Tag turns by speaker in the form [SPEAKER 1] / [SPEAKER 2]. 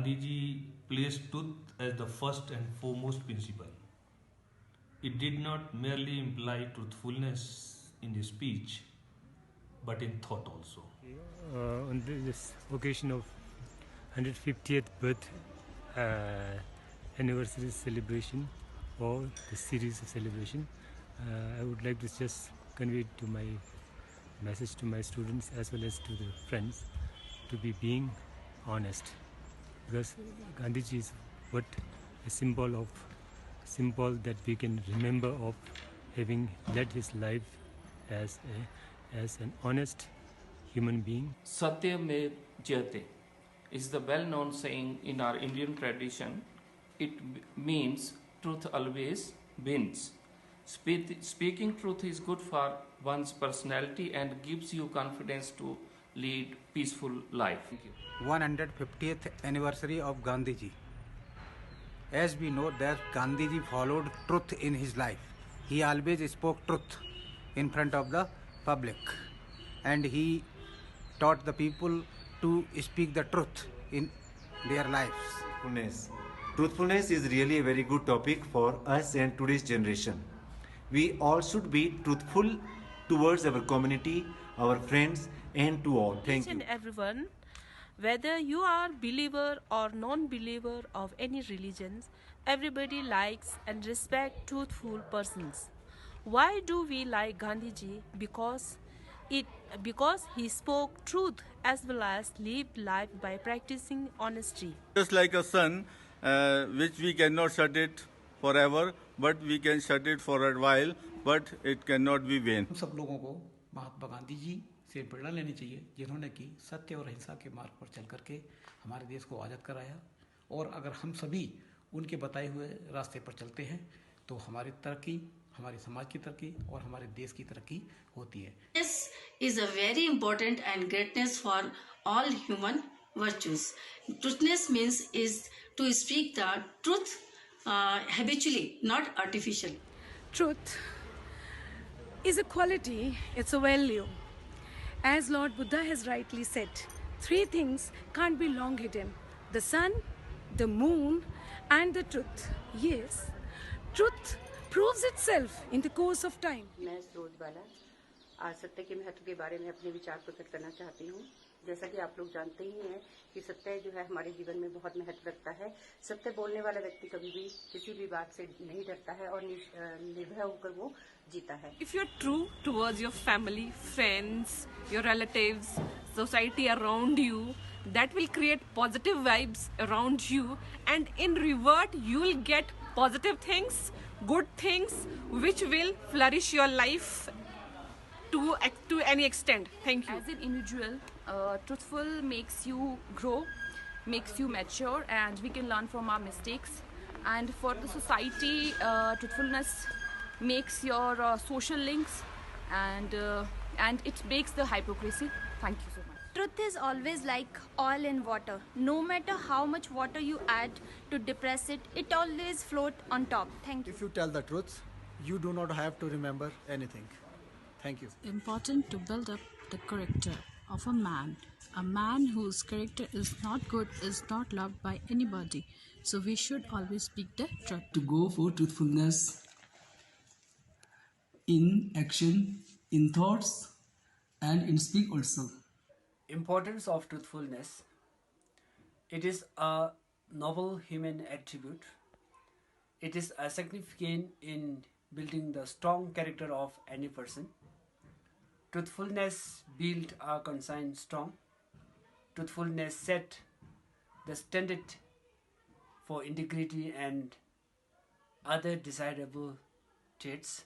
[SPEAKER 1] Gandhiji placed truth as the first and foremost principle. It did not merely imply truthfulness in the speech, but in thought also.
[SPEAKER 2] On this occasion of 150th birth anniversary celebration or the series of celebration, I would like to just convey to my message to my students as well as to the friends to be being honest, because Gandhiji is what a symbol that we can remember of having led his life as an honest human being.
[SPEAKER 3] Satya me jayate is the well-known saying in our Indian tradition. It means truth always wins. Speaking truth is good for one's personality and gives you confidence to lead peaceful life. Thank you.
[SPEAKER 4] 150th anniversary of Gandhiji. As we know that Gandhiji followed truth in his life. He always spoke truth in front of the public, and he taught the people to speak the truth in their lives.
[SPEAKER 5] Truthfulness is really a very good topic for us and today's generation. We all should be truthful towards our community, our friends, and to all. Thank you.
[SPEAKER 6] Each and everyone, whether you are believer or non-believer of any religions, everybody likes and respect truthful persons. Why do we like Gandhiji? Because he spoke truth as well as lived life by practicing honesty.
[SPEAKER 7] Just like a sun, which we cannot shut it forever, but we can shut it for a while, but it cannot be vain.
[SPEAKER 8] हम सब लोगों को महात्मा गांधी जी से प्रेरणा लेनी चाहिए, जिन्होंने कि सत्य और अहिंसा के मार्ग पर चल करके हमारे देश को आज़ाद कराया, और अगर हम सभी उनके बताए हुए रास्ते पर चलते हैं तो हमारी तरक्की, हमारे समाज की तरक्की और हमारे देश की तरक्की होती है.
[SPEAKER 9] This is a very important and greatness for all human virtues. Truthness means is to speak the truth habitually, not artificially.
[SPEAKER 10] Truth is a quality, it's a value. As Lord Buddha has rightly said, three things can't be long hidden: the sun, the moon, and the truth. Yes, truth proves itself in the course of time.
[SPEAKER 11] मैं सरोज बाला आज सत्य के महत्व के बारे में अपने विचार प्रकट करना चाहती हूँ. जैसा कि आप लोग जानते ही हैं कि सत्य जो है हमारे जीवन में बहुत महत्व रखता है. सत्य बोलने वाला व्यक्ति कभी भी किसी भी बात से नहीं डरता है और निर्भय होकर वो जीता है.
[SPEAKER 6] If you're true towards your family, friends, your relatives, society around you, that will create positive vibes around you, and in reward you'll get positive things, good things, which will flourish your life to any extent. Thank you.
[SPEAKER 12] As an individual, truthful makes you grow, makes you mature, and we can learn from our mistakes. And for the society, truthfulness makes your social links, and it breaks the hypocrisy. Thank you so much.
[SPEAKER 13] Truth is always like oil in water. No matter how much water you add to depress it, it always floats on top. Thank you.
[SPEAKER 14] If you tell the truth, you do not have to remember anything. Thank you.
[SPEAKER 15] Important to build up the character of a man. A man whose character is not good is not loved by anybody. So we should always speak the truth.
[SPEAKER 16] To go for truthfulness in action, in thoughts, and in speak also.
[SPEAKER 17] Importance of truthfulness. It is a noble human attribute. It is a significant in building the strong character of any person. Truthfulness build a conscience strong. Truthfulness set the standard for integrity and other desirable traits.